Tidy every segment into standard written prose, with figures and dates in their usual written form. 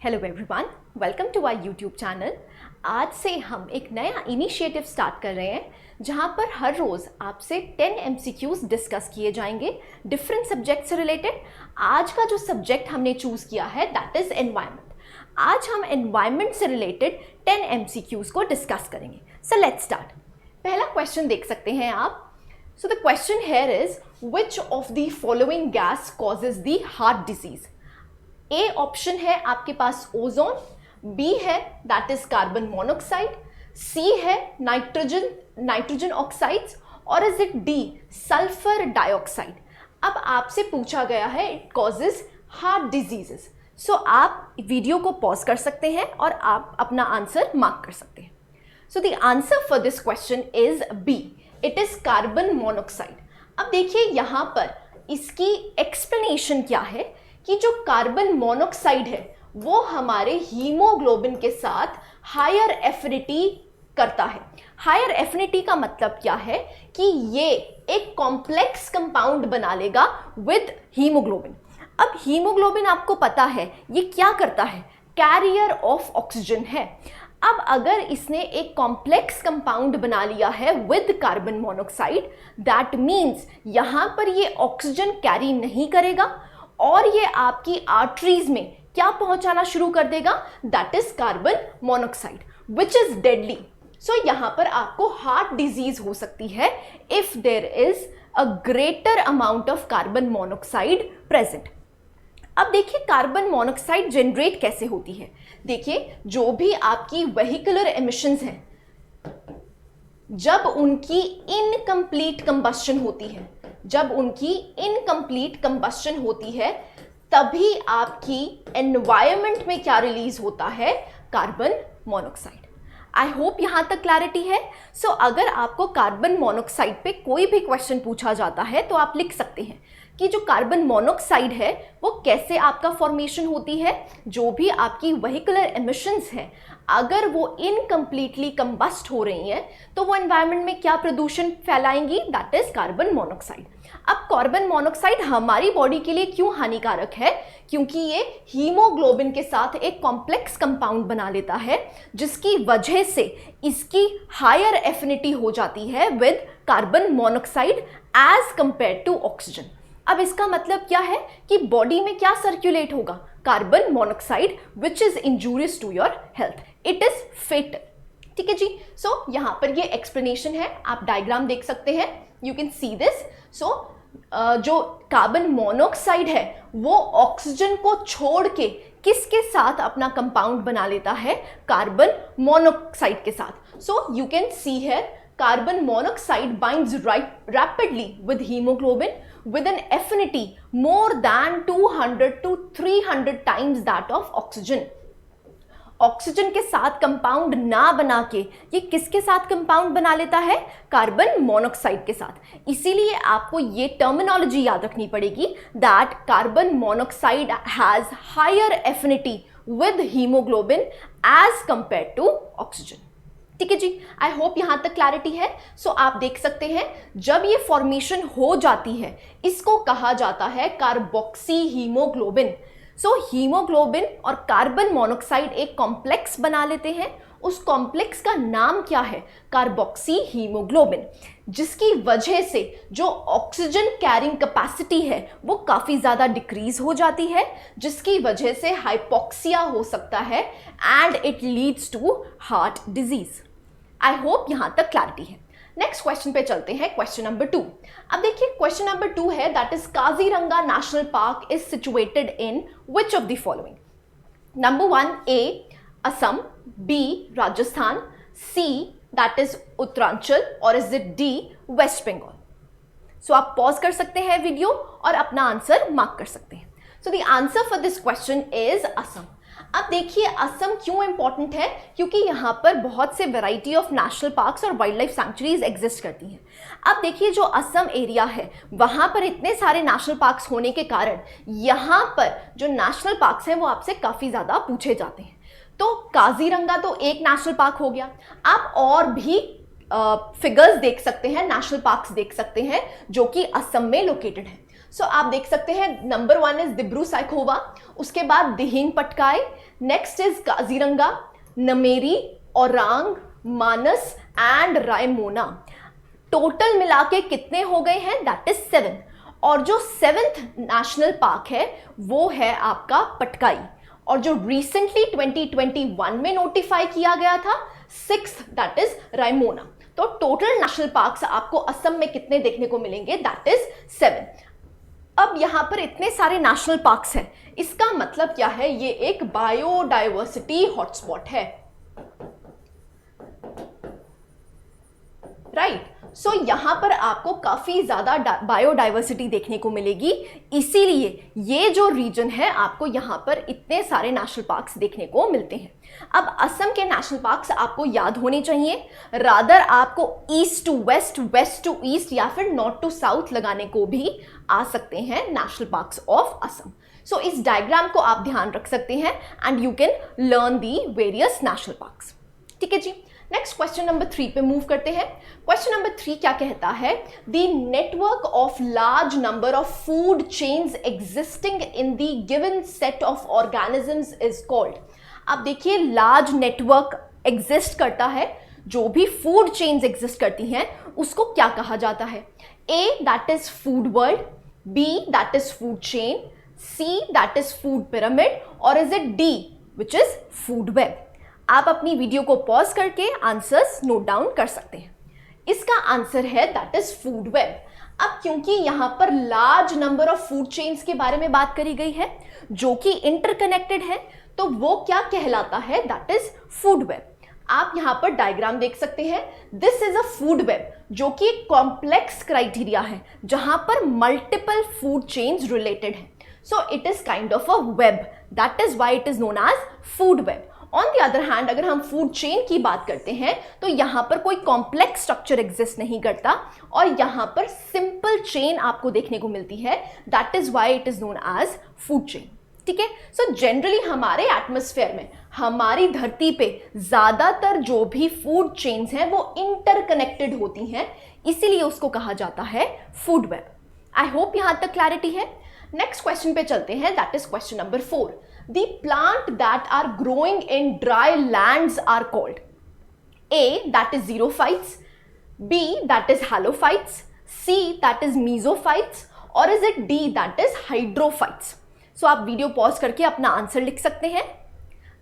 Hello everyone, welcome to our YouTube channel. आज से हम एक नया इनिशिएटिव स्टार्ट कर रहे हैं जहां पर हर रोज़ आपसे 10 MCQs डिस्कस किए जाएंगे डिफरेंट सब्जेक्ट से रिलेटेड। आज का जो सब्जेक्ट हमने चूज़ किया है दैट इज़ एनवायरनमेंट। आज हम एनवायरनमेंट से रिलेटेड 10 MCQs को डिस्कस करेंगे। So let's start. पहला क्वेश्चन देख सकते हैं आप। So the question here is which of the following gas causes the heart disease. A option है आपके पास ओजोन, बी है दैट इज कार्बन मोनोक्साइड, सी है नाइट्रोजन ऑक्साइड्स, और is it D sulphur dioxide. अब आपसे पूछा गया है इट कॉजेज हार्ट डिजीजेस। सो आप वीडियो को पॉज कर सकते हैं और आप अपना आंसर मार्क कर सकते हैं। So the answer for this question is B, it is carbon monoxide. अब देखिए यहाँ पर इसकी एक्सप्लेनेशन क्या है कि जो कार्बन मोनोक्साइड है वो हमारे हीमोग्लोबिन के साथ हायर एफिनिटी करता है। हायर एफिनिटी का मतलब क्या है कि ये एक कॉम्प्लेक्स कंपाउंड बना लेगा विद हीमोग्लोबिन। अब हीमोग्लोबिन आपको पता है ये क्या करता है, कैरियर ऑफ ऑक्सीजन है। अब अगर इसने एक कॉम्प्लेक्स कंपाउंड बना लिया है with carbon monoxide, that means यहाँ पर ये ऑक्सीजन कैरी नहीं करेगा और ये आपकी आर्टरीज में क्या पहुंचाना शुरू कर देगा, that is carbon monoxide which is deadly. So यहां पर आपको हार्ट डिजीज हो सकती है if there is a greater amount of carbon monoxide present. अब देखिए कार्बन मोनोक्साइड जनरेट कैसे होती है। देखिए जो भी आपकी वेहिकुलर एमिशंस हैं, जब उनकी इनकम्प्लीट कंबस्शन होती है, जब उनकी इनकम्प्लीट कंबस्शन होती है तभी आपकी एनवायरनमेंट में क्या रिलीज होता है, कार्बन मोनोक्साइड। आई होप यहां तक क्लैरिटी है। सो अगर आपको कार्बन मोनोक्साइड पे कोई भी क्वेश्चन पूछा जाता है तो आप लिख सकते हैं कि जो कार्बन मोनोक्साइड है वो कैसे आपका फॉर्मेशन होती है। जो भी आपकी वेहिकुलर एमिशंस हैं अगर वो इनकम्प्लीटली कंबस्ट हो रही हैं तो वो एनवायरनमेंट में क्या प्रदूषण फैलाएंगी, दैट इज कार्बन मोनोक्साइड। अब कार्बन मोनोक्साइड हमारी बॉडी के लिए क्यों हानिकारक है, क्योंकि ये हीमोग्लोबिन के साथ एक कॉम्प्लेक्स कंपाउंड बना लेता है जिसकी वजह से इसकी हायर एफिनिटी हो जाती है with carbon monoxide as compare to oxygen. अब इसका मतलब क्या है कि बॉडी में क्या सर्कुलेट होगा, carbon monoxide which is injurious to your health, it is fatal. ठीक है जी। सो यहां पर ये एक्सप्लेनेशन है, आप डायग्राम देख सकते हैं, यू कैन सी दिस। सो जो कार्बन मोनोक्साइड है वो ऑक्सीजन को छोड़ के किसके साथ अपना कंपाउंड बना लेता है, कार्बन मोनोक्साइड के साथ। सो you can see here carbon monoxide binds rapidly with hemoglobin with an affinity more than 200 to 300 times that of oxygen। Oxygen के साथ कंपाउंड ना बना के ये किसके साथ कंपाउंड बना लेता है, कार्बन मोनोक्साइड के साथ। इसीलिए आपको ये टर्मिनोलॉजी याद रखनी पड़ेगी that carbon monoxide has higher affinity with haemoglobin as compare to oxygen. ठीक है जी। आई होप यहां तक क्लैरिटी है। सो आप देख सकते हैं जब ये फॉर्मेशन हो जाती है इसको कहा जाता है कार्बोक्सी हीमोग्लोबिन। सो हीमोग्लोबिन और कार्बन मोनोक्साइड एक कॉम्प्लेक्स बना लेते हैं। उस कॉम्प्लेक्स का नाम क्या है, कार्बोक्सी हीमोग्लोबिन, जिसकी वजह से जो ऑक्सीजन कैरिंग कैपेसिटी है वो काफी ज्यादा डिक्रीज हो जाती है, जिसकी वजह से हाइपोक्सिया हो सकता है and it leads to heart disease. I hope यहां तक क्लैरिटी है। नेक्स्ट क्वेश्चन पे चलते हैं, क्वेश्चन नंबर 2। अब देखिए क्वेश्चन नंबर 2 है that is Kaziranga national park is situated in which of the following. Number 1 A Assam, B Rajasthan, C that is Uttaranchal, और is it D West Bengal. So आप पॉज कर सकते हैं वीडियो और अपना आंसर मार्क कर सकते हैं। So the answer for this question is Assam. अब देखिए असम क्यों इंपॉर्टेंट है, क्योंकि यहाँ पर बहुत से वैरायटी ऑफ नेशनल पार्क्स और वाइल्ड लाइफ सैंक्चुरीज एग्जिस्ट करती हैं। अब देखिए जो असम एरिया है वहाँ पर इतने सारे नेशनल पार्क्स होने के कारण यहाँ पर जो नेशनल पार्क्स हैं वो आपसे काफ़ी ज़्यादा पूछे जाते हैं। तो काजीरंगा तो एक नेशनल पार्क हो गया। आप और भी फिगर्स देख सकते हैं, नेशनल पार्क्स देख सकते हैं जो कि असम में लोकेटेड है। सो आप देख सकते हैं नंबर 1 इज दिब्रू सैखोवा, उसके बाद Dihing Patkai, next is Kaziranga, Nameri, Orang, Manas and Raimona. Total मिला के कितने हो गए हैं? That is 7। और जो 7th नेशनल पार्क है वो है आपका पटकाई, और जो रिसेंटली 2021 में नोटिफाई किया गया था 6th दैट इज रायमोना। तो टोटल नेशनल पार्क्स आपको असम में कितने देखने को मिलेंगे? That is 7। अब यहां पर इतने सारे नेशनल पार्क्स हैं, इसका मतलब क्या है? ये एक बायोडाइवर्सिटी हॉटस्पॉट है, राइट। सो यहां पर आपको काफी ज्यादा बायोडाइवर्सिटी देखने को मिलेगी, इसीलिए ये जो रीजन है आपको यहां पर इतने सारे नेशनल पार्क्स देखने को मिलते हैं। अब असम के नेशनल पार्क्स आपको याद होने चाहिए, रादर आपको east to west, west to east या फिर नॉर्थ टू साउथ लगाने को भी आ सकते हैं नेशनल पार्क्स ऑफ असम। सो इस डायग्राम को आप ध्यान रख सकते हैं and you can learn the various national parks. ठीक है जी, नेक्स्ट क्वेश्चन नंबर 3 पे मूव करते हैं। क्वेश्चन नंबर 3 क्या कहता है? The network of large number of food chains existing in the given set of organisms is called. आप देखिए लार्ज नेटवर्क एग्जिस्ट करता है, जो भी फूड चेन्स एग्जिस्ट करती हैं उसको क्या कहा जाता है? A that is food world, B that is food chain, C that is food pyramid, और is it D which is food web? आप अपनी वीडियो को पॉज करके आंसर्स नोट डाउन कर सकते हैं। इसका आंसर है दैट इज फूड वेब। अब क्योंकि यहां पर large number of food chains के बारे में बात करी गई है जो कि इंटरकनेक्टेड है, तो वो क्या कहलाता है? That is food web. आप यहां पर डायग्राम देख सकते हैं, this is a food web, जो कि एक कॉम्प्लेक्स क्राइटेरिया है जहां पर मल्टीपल फूड चेन्स रिलेटेड है। So it is kind of a web, that is why it is known as food web. On the other hand अगर हम food chain की बात करते हैं तो यहां पर कोई कॉम्प्लेक्स स्ट्रक्चर एग्जिस्ट नहीं करता और यहां पर सिंपल चेन आपको देखने को मिलती है, that is why it is known as food chain. ठीक है, सो जनरली हमारे एटमॉस्फेयर में, हमारी धरती पे ज्यादातर जो भी फूड चेन्स हैं वो इंटरकनेक्टेड होती हैं, इसीलिए उसको कहा जाता है फूड वेब। आई होप यहां तक क्लैरिटी है। नेक्स्ट क्वेश्चन पे चलते हैं, that is question number 4। The plant that are growing in dry lands are called A that is xerophytes, B that is halophytes, C that is mesophytes, or is it D that is hydrophytes? So आप video pause करके अपना answer लिख सकते हैं।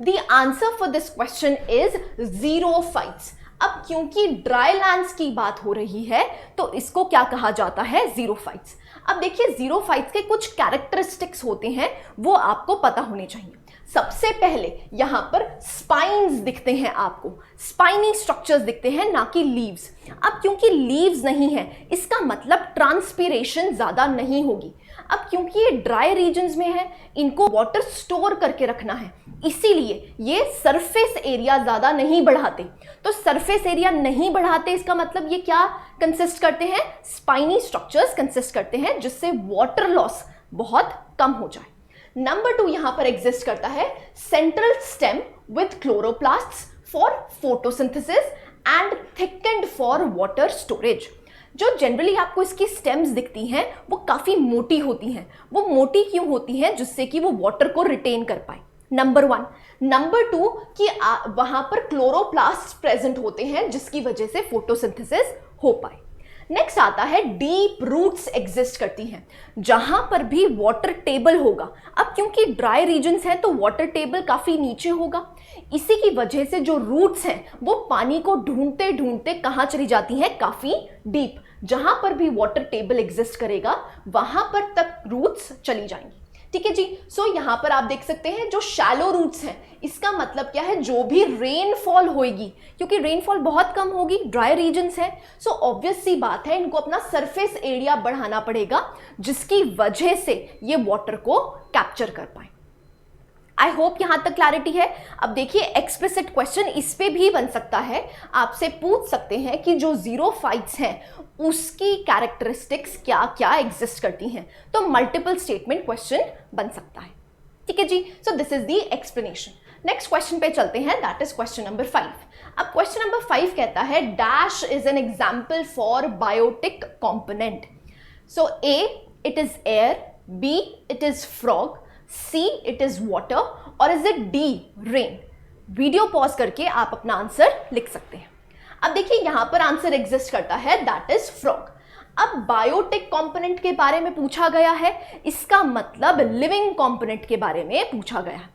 The answer for this question is xerophytes। अब क्योंकि dry lands की बात हो रही है तो इसको क्या कहा जाता है? xerophytes। अब देखिए xerophytes के कुछ कैरेक्टरिस्टिक्स होते हैं वो आपको पता होने चाहिए। सबसे पहले यहां पर स्पाइन्स दिखते हैं, आपको स्पाइनी स्ट्रक्चर्स दिखते हैं, ना कि लीव्स। अब क्योंकि लीव्स नहीं है इसका मतलब ट्रांसपीरेशन ज्यादा नहीं होगी। अब क्योंकि ये ड्राई रीजन्स में है, इनको वाटर स्टोर करके रखना है, इसीलिए ये सरफेस एरिया ज्यादा नहीं बढ़ाते। तो सरफेस एरिया नहीं बढ़ाते इसका मतलब ये क्या कंसिस्ट करते हैं? स्पाइनी स्ट्रक्चर्स कंसिस्ट करते हैं, जिससे वाटर लॉस बहुत कम हो जाए। नंबर 2 यहां पर एग्जिस्ट करता है central stem with chloroplasts for photosynthesis and thickened for water storage. जो जनरली आपको इसकी स्टेम्स दिखती हैं वो काफी मोटी होती हैं। वो मोटी क्यों होती हैं? जिससे कि वो वाटर को रिटेन कर पाए, नंबर 1। नंबर 2 कि वहां पर क्लोरोप्लास्ट प्रेजेंट होते हैं जिसकी वजह से फोटोसिंथेसिस हो पाए। नेक्स्ट आता है डीप रूट्स एग्जिस्ट करती हैं जहां पर भी वाटर टेबल होगा। अब क्योंकि ड्राई रीजन्स हैं तो वाटर टेबल काफी नीचे होगा, इसी की वजह से जो रूट्स हैं वो पानी को ढूंढते ढूंढते कहां चली जाती हैं? काफी डीप। जहां पर भी वाटर टेबल एग्जिस्ट करेगा वहां पर तक रूट्स चली जाएंगी। ठीक है जी, सो यहां पर आप देख सकते हैं जो शैलो रूट्स हैं, इसका मतलब क्या है? जो भी रेनफॉल होगी, क्योंकि रेनफॉल बहुत कम होगी, ड्राई रीजन्स है, सो ऑब्वियस सी बात है इनको अपना सरफेस एरिया बढ़ाना पड़ेगा, जिसकी वजह से ये वाटर को कैप्चर कर पाए। आई होप यहां तक क्लैरिटी है। अब देखिए एक्सप्लिसिट क्वेश्चन इस पे भी बन सकता है, आपसे पूछ सकते हैं कि जो xerophytes हैं उसकी कैरेक्टरिस्टिक्स क्या क्या एग्जिस्ट करती हैं, तो मल्टीपल स्टेटमेंट क्वेश्चन बन सकता है। ठीक है जी, so this is the explanation. Next question पे चलते हैं, दैट इज क्वेश्चन नंबर 5। अब क्वेश्चन नंबर 5 कहता है dash is an example for biotic component. So A it is air, B, it is frog, C, it is water, और is it D, rain? Video pause करके आप अपना answer लिख सकते हैं। अब देखिए यहां पर आंसर एग्जिस्ट करता है, दैट इज फ्रॉग। अब बायोटिक कंपोनेंट के बारे में पूछा गया है, इसका मतलब लिविंग कंपोनेंट के बारे में पूछा गया है।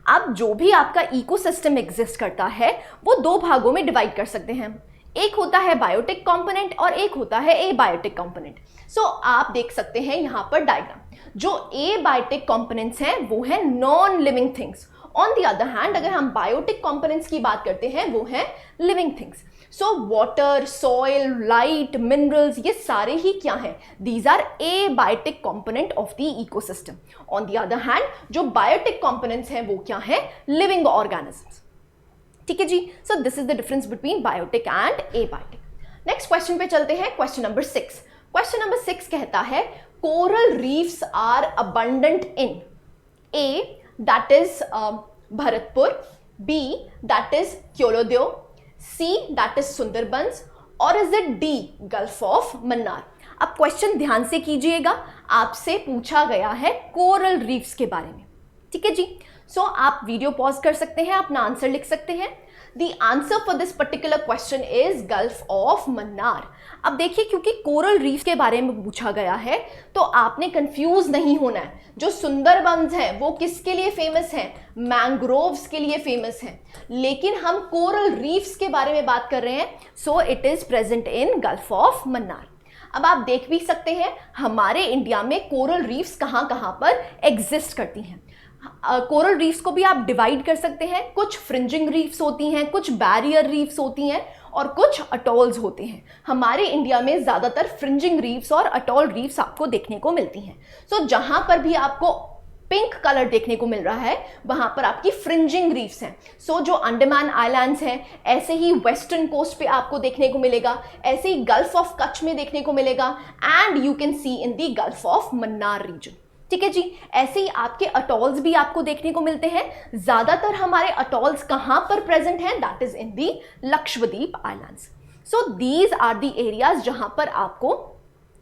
अब जो भी आपका इकोसिस्टम एग्जिस्ट करता है वो दो भागों में डिवाइड कर सकते हैं, एक होता है बायोटिक कंपोनेंट और एक होता है एबायोटिक कंपोनेंट। सो आप देख सकते हैं यहां पर डायग्राम, जो एबायोटिक कंपोनेंट्स हैं वो है non living things. On the other hand अगर हम बायोटिक कंपोनेंट्स की बात करते हैं वो है living things. So water, soil, light, minerals, ये सारे ही क्या हैं? These are abiotic component of the ecosystem. On the other hand जो बायोटिक कंपोनेंट्स हैं वो क्या है? Living organisms. ठीक है जी, so this is the difference between biotic and abiotic. Next question पे चलते हैं, क्वेश्चन नंबर 6। क्वेश्चन नंबर 6 कहता है coral reefs are abundant in A, that is Bharatpur, B, that is Keoladeo, C, that is Sundarbans, और is it D, gulf of Mannar? अब question ध्यान से कीजिएगा, आपसे पूछा गया है कोरल रीफ्स के बारे में। ठीक है जी, सो आप वीडियो पॉज कर सकते हैं, अपना आंसर लिख सकते हैं। The answer for this particular question is gulf of Mannar. अब देखिए क्योंकि कोरल रीफ के बारे में पूछा गया है तो आपने कंफ्यूज नहीं होना है। जो सुंदरबंस हैं वो किसके लिए फेमस हैं? मैंग्रोव्स के लिए फेमस हैं, लेकिन हम कोरल रीफ्स के बारे में बात कर रहे हैं, सो it is present in gulf of Mannar. अब आप देख भी सकते हैं हमारे इंडिया में कोरल रीफ्स कहाँ कहाँ पर एग्जिस्ट करती हैं। कोरल रीफ्स को भी आप डिवाइड कर सकते हैं, कुछ फ्रिंजिंग रीफ्स होती हैं, कुछ बैरियर रीफ्स होती हैं और कुछ अटॉल्स होते हैं। हमारे इंडिया में ज़्यादातर फ्रिंजिंग रीफ्स और अटॉल रीफ्स आपको देखने को मिलती हैं। सो जहाँ पर भी आपको पिंक कलर देखने को मिल रहा है वहाँ पर आपकी फ्रिंजिंग रीफ्स हैं। सो जो अंडमान आइलैंड्स हैं, ऐसे ही वेस्टर्न कोस्ट पे आपको देखने को मिलेगा, ऐसे ही गल्फ ऑफ कच्छ में देखने को मिलेगा, and you can see in the Gulf of Mannar region. ठीक है जी, ऐसे ही आपके अटॉल्स भी आपको देखने को मिलते हैं। ज्यादातर हमारे अटॉल्स कहां पर प्रेजेंट हैं? That is in the Lakshadweep islands. So these are the areas जहां पर आपको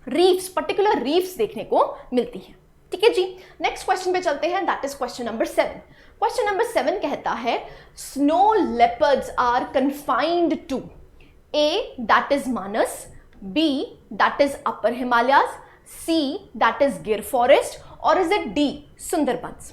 रीफ्स, पर्टिकुलर रीफ्स देखने को मिलती हैं। ठीक है जी, नेक्स्ट क्वेश्चन पे चलते हैं, that is question number 7। Question number 7 कहता है snow leopards are confined to A, that is Manas, B, that is upper Himalayas, C, that is Gir forest, or is it D, Sundarbans?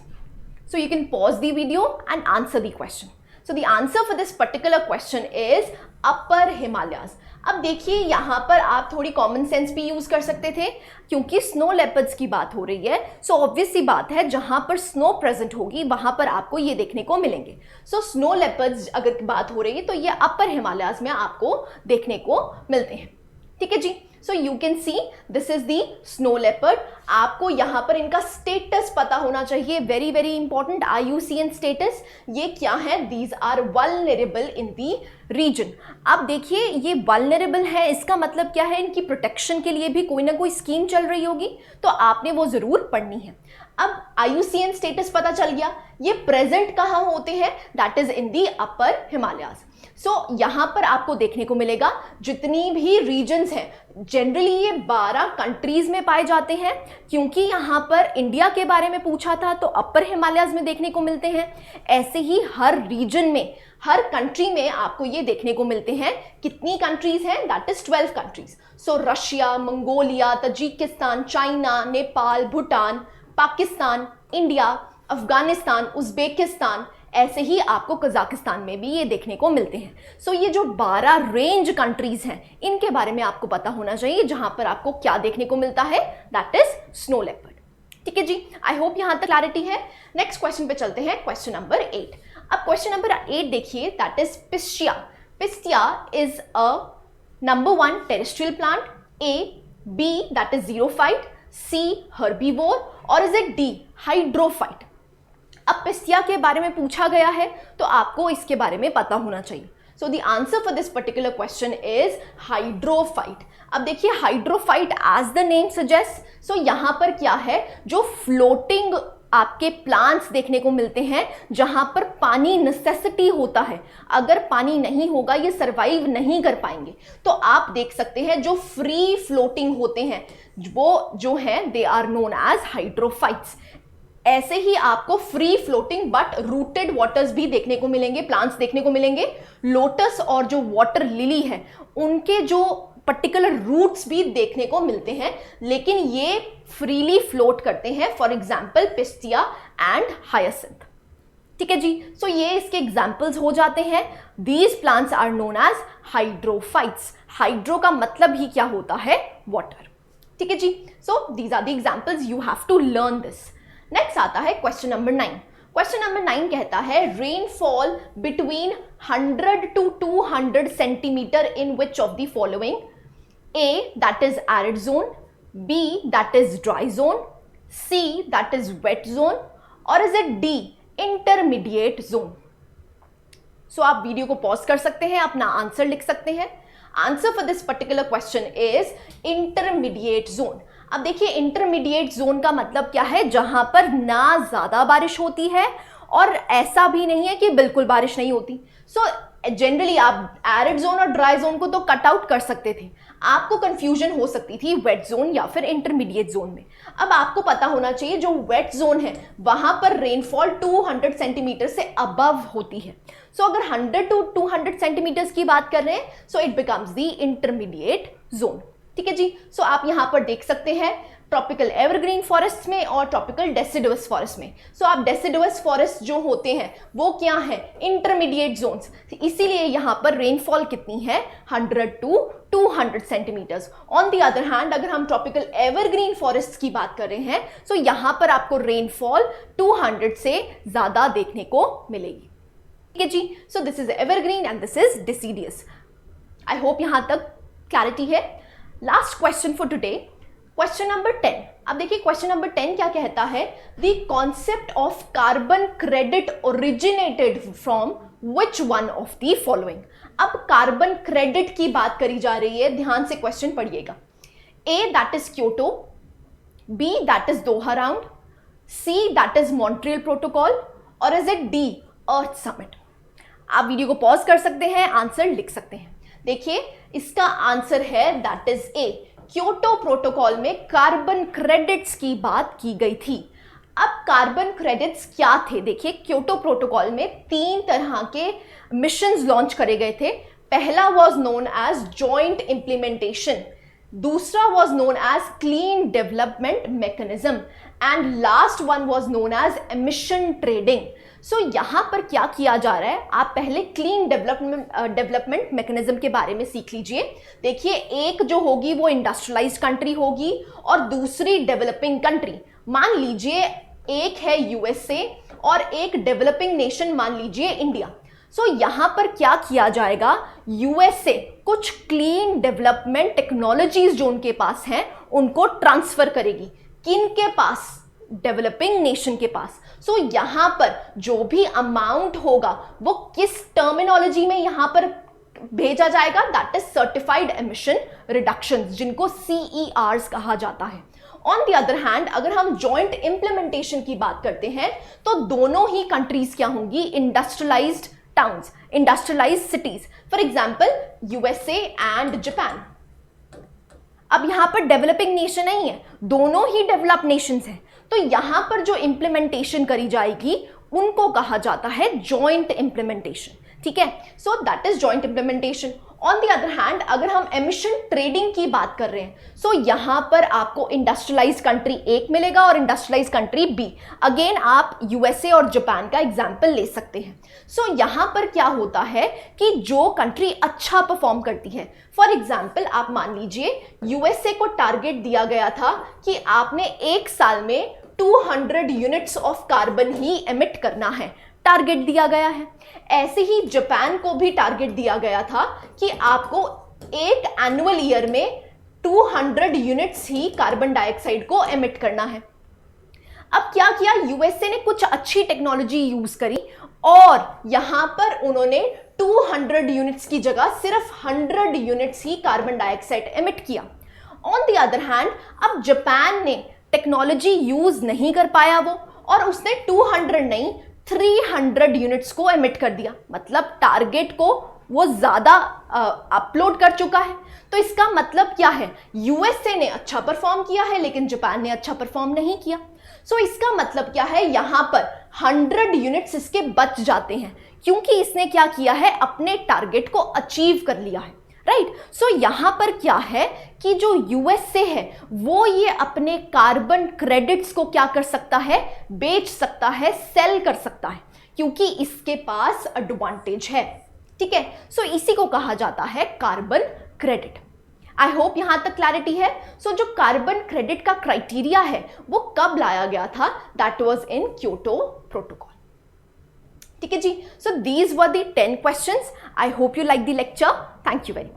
So you can pause the video and answer the question. So the answer for this particular question is Upper Himalayas. अब देखिए यहाँ पर आप थोड़ी common sense भी use कर सकते थे, क्योंकि स्नो लेपर्ड्स की बात हो रही है। सो ऑब्वियस सी बात है जहाँ पर स्नो प्रेजेंट होगी वहाँ पर आपको ये देखने को मिलेंगे। सो स्नो लेपर्ड्स अगर बात हो रही है तो ये अपर हिमालयाज में आपको देखने को मिलते हैं। ठीक है जी, so you can see this is the snow leopard. आपको यहाँ पर इनका स्टेटस पता होना चाहिए, very very important, IUCN status. ये क्या है? These are vulnerable in the region. अब देखिए ये वल्नरेबल है, इसका मतलब क्या है? इनकी प्रोटेक्शन के लिए भी कोई ना कोई स्कीम चल रही होगी, तो आपने वो जरूर पढ़नी है। अब IUCN स्टेटस पता चल गया, ये प्रेजेंट कहाँ होते हैं? दैट इज इन दी अपर हिमालयाज। सो यहाँ पर आपको देखने को मिलेगा जितनी भी रीजन्स हैं, जनरली ये 12 कंट्रीज में पाए जाते हैं। क्योंकि यहाँ पर इंडिया के बारे में पूछा था तो अपर हिमालयाज में देखने को मिलते हैं। ऐसे ही हर रीजन में, हर कंट्री में आपको ये देखने को मिलते हैं। कितनी कंट्रीज हैं? That is 12 countries. So Russia, Mongolia, Tajikistan, China, Nepal, Bhutan, Pakistan, India, Afghanistan, Uzbekistan, ऐसे ही आपको कजाकिस्तान में भी ये देखने को मिलते हैं। सो ये जो 12 रेंज कंट्रीज हैं इनके बारे में आपको पता होना चाहिए, जहां पर आपको क्या देखने को मिलता है? That is snow leopard. ठीक है जी, आई होप यहां तक क्लैरिटी है। नेक्स्ट क्वेश्चन पे चलते हैं, क्वेश्चन नंबर 8। अब क्वेश्चन नंबर 8 देखिए, that is Pistia. Pistia is a number 1 terrestrial plant, A, B, that is xerophyte, C, herbivore, और इज इट डी, हाइड्रोफाइट? अब पिस्टिया के बारे में पूछा गया है तो आपको इसके बारे में पता होना चाहिए। So the answer for this particular question is hydrophyte. अब देखिए hydrophyte as the name suggest, so यहाँ पर क्या है? जो फ्लोटिंग आपके प्लांट्स देखने को मिलते हैं जहां पर पानी नेसेसिटी होता है। अगर पानी नहीं होगा ये सरवाइव नहीं कर पाएंगे। तो आप देख सकते हैं जो फ्री फ्लोटिंग होते हैं वो जो हैं they are known as hydrophytes. ऐसे ही आपको free floating but rooted waters भी देखने को मिलेंगे, प्लांट्स देखने को मिलेंगे। लोटस और जो वाटर लिली है उनके जो पर्टिकुलर रूट्स भी देखने को मिलते हैं, लेकिन ये फ्रीली फ्लोट करते हैं। For example pistia and hyacinth. ठीक है जी, सो ये इसके एग्जाम्पल्स हो जाते हैं। These plants are known as hydrophytes. Hydro का मतलब ही क्या होता है? वाटर। ठीक है जी, so these are the examples, you have to learn this. Next आता है क्वेश्चन नंबर 9। क्वेश्चन नंबर 9 कहता है rainfall between 100 to 200 centimetre in which of the following? A, that is arid zone, B, that is dry zone, C, that is wet zone, or is it D, intermediate zone? So आप video को pause कर सकते हैं, अपना answer लिख सकते हैं। Answer for this particular question is intermediate zone. अब देखिए इंटरमीडिएट जोन का मतलब क्या है? जहां पर ना ज्यादा बारिश होती है और ऐसा भी नहीं है कि बिल्कुल बारिश नहीं होती। सो जनरली आप एरिड जोन और ड्राई जोन को तो कट आउट कर सकते थे, आपको कंफ्यूजन हो सकती थी वेट जोन या फिर इंटरमीडिएट जोन में। अब आपको पता होना चाहिए जो वेट जोन है वहां पर रेनफॉल 200 सेंटीमीटर से अबव होती है। सो अगर 100 to 200 सेंटीमीटर्स की बात कर रहे हैं so it becomes the intermediate zone. ठीक है जी, सो आप यहां पर देख सकते हैं ट्रॉपिकल एवरग्रीन फॉरेस्ट में और ट्रॉपिकल डेसिडुअस फॉरेस्ट में। सो आप डेसिडुअस फॉरेस्ट जो होते हैं वो क्या है? Intermediate zones. इसीलिए यहां पर रेनफॉल कितनी है? 100 to 200 centimetres. On the other hand अगर हम ट्रॉपिकल एवरग्रीन फॉरेस्ट की बात कर रहे हैं सो यहां पर आपको रेनफॉल 200 से ज्यादा देखने को मिलेगी। ठीक है जी, so this is evergreen and this is deciduous. I hope यहां तक क्लैरिटी है। Last question for today, question number 10। अब देखिए क्वेश्चन नंबर 10 क्या कहता है? The concept of carbon credit originated from which one of the following? अब carbon credit की बात करी जा रही है, ध्यान से क्वेश्चन पढ़िएगा। A that is Kyoto, B that is Doha round, C that is Montreal protocol, और is it D earth summit? आप वीडियो को पॉज कर सकते हैं, आंसर लिख सकते हैं। देखिए इसका आंसर है that is a. Kyoto protocol में कार्बन क्रेडिट्स की बात की गई थी। अब कार्बन क्रेडिट्स क्या थे? देखिए क्योटो प्रोटोकॉल में 3 तरह के मिशंस लॉन्च करे गए थे। पहला was known as joint implementation, दूसरा was known as clean development mechanism and last one was known as emission trading. So यहां पर क्या किया जा रहा है? आप पहले क्लीन डेवलपमेंट मैकेनिज्म के बारे में सीख लीजिए। देखिए एक जो होगी वो इंडस्ट्रियलाइज्ड कंट्री होगी और दूसरी डेवलपिंग कंट्री। मान लीजिए एक है यूएसए और एक डेवलपिंग नेशन मान लीजिए इंडिया। सो यहां पर क्या किया जाएगा? यूएसए कुछ क्लीन डेवलपमेंट टेक्नोलॉजीज जो उनके पास हैं उनको ट्रांसफर करेगी। किन के पास? डेवलपिंग नेशन के पास। सो यहां पर जो भी अमाउंट होगा वो किस टर्मिनोलॉजी में यहां पर भेजा जाएगा? That is certified emission reduction, जिनको CERs कहा जाता है। ऑन द अदर हैंड अगर हम जॉइंट इंप्लीमेंटेशन की बात करते हैं तो दोनों ही कंट्रीज क्या होंगी? Industrialised towns, industrialised cities. For example USA and Japan. अब यहां पर डेवलपिंग नेशन नहीं है, दोनों ही डेवलप नेशंस हैं। तो यहां पर जो इंप्लीमेंटेशन करी जाएगी उनको कहा जाता है जॉइंट इंप्लीमेंटेशन। ठीक है, so that is joint implementation. On the other hand अगर हम एमिशन ट्रेडिंग की बात कर रहे हैं सो यहां पर आपको इंडस्ट्रियलाइज्ड कंट्री एक मिलेगा और इंडस्ट्रियलाइज्ड कंट्री बी। अगेन आप यूएसए और जापान का एग्जाम्पल ले सकते हैं। सो यहां पर क्या होता है कि जो कंट्री अच्छा परफॉर्म करती है, फॉर एग्जाम्पल आप मान लीजिए यूएसए को टारगेट दिया गया था कि आपने एक साल में 200 units of carbon he emit करना है, टारगेट दिया गया है। ऐसे ही जापान को भी टारगेट दिया गया था कि आपको एक एनुअल ईयर में 200 यूनिट्स ही कार्बन डाइऑक्साइड को एमिट करना है। अब क्या किया? यूएसए ने कुछ अच्छी टेक्नोलॉजी यूज करी और यहां पर उन्होंने 200 यूनिट्स की जगह सिर्फ 100 यूनिट्स ही कार्बन डाइऑक्साइड एमिट किया। ऑन द अदर हैंड अब जापान ने टेक्नोलॉजी यूज नहीं कर पाया वो, और उसने 200 नहीं 300 यूनिट्स को एमिट कर दिया, मतलब टारगेट को वो ज्यादा अपलोड कर चुका है। तो इसका मतलब क्या है, यूएसए ने अच्छा परफॉर्म किया है लेकिन जापान ने अच्छा परफॉर्म नहीं किया। सो इसका मतलब क्या है, यहां पर 100 यूनिट्स इसके बच जाते हैं क्योंकि इसने क्या किया है, अपने टारगेट को अचीव कर लिया है, राइट। सो यहां पर क्या है कि जो यूएसए है वो ये अपने कार्बन क्रेडिट्स को क्या कर सकता है, बेच सकता है, सेल कर सकता है, क्योंकि इसके पास एडवांटेज है, ठीक है। सो इसी को कहा जाता है कार्बन क्रेडिट। आई होप यहां तक क्लैरिटी है। सो जो कार्बन क्रेडिट का क्राइटेरिया है वो कब लाया गया था, that was in Kyoto protocol, ठीक है जी। So these were the 10 questions. I hope you like the lecture. Thank you very much.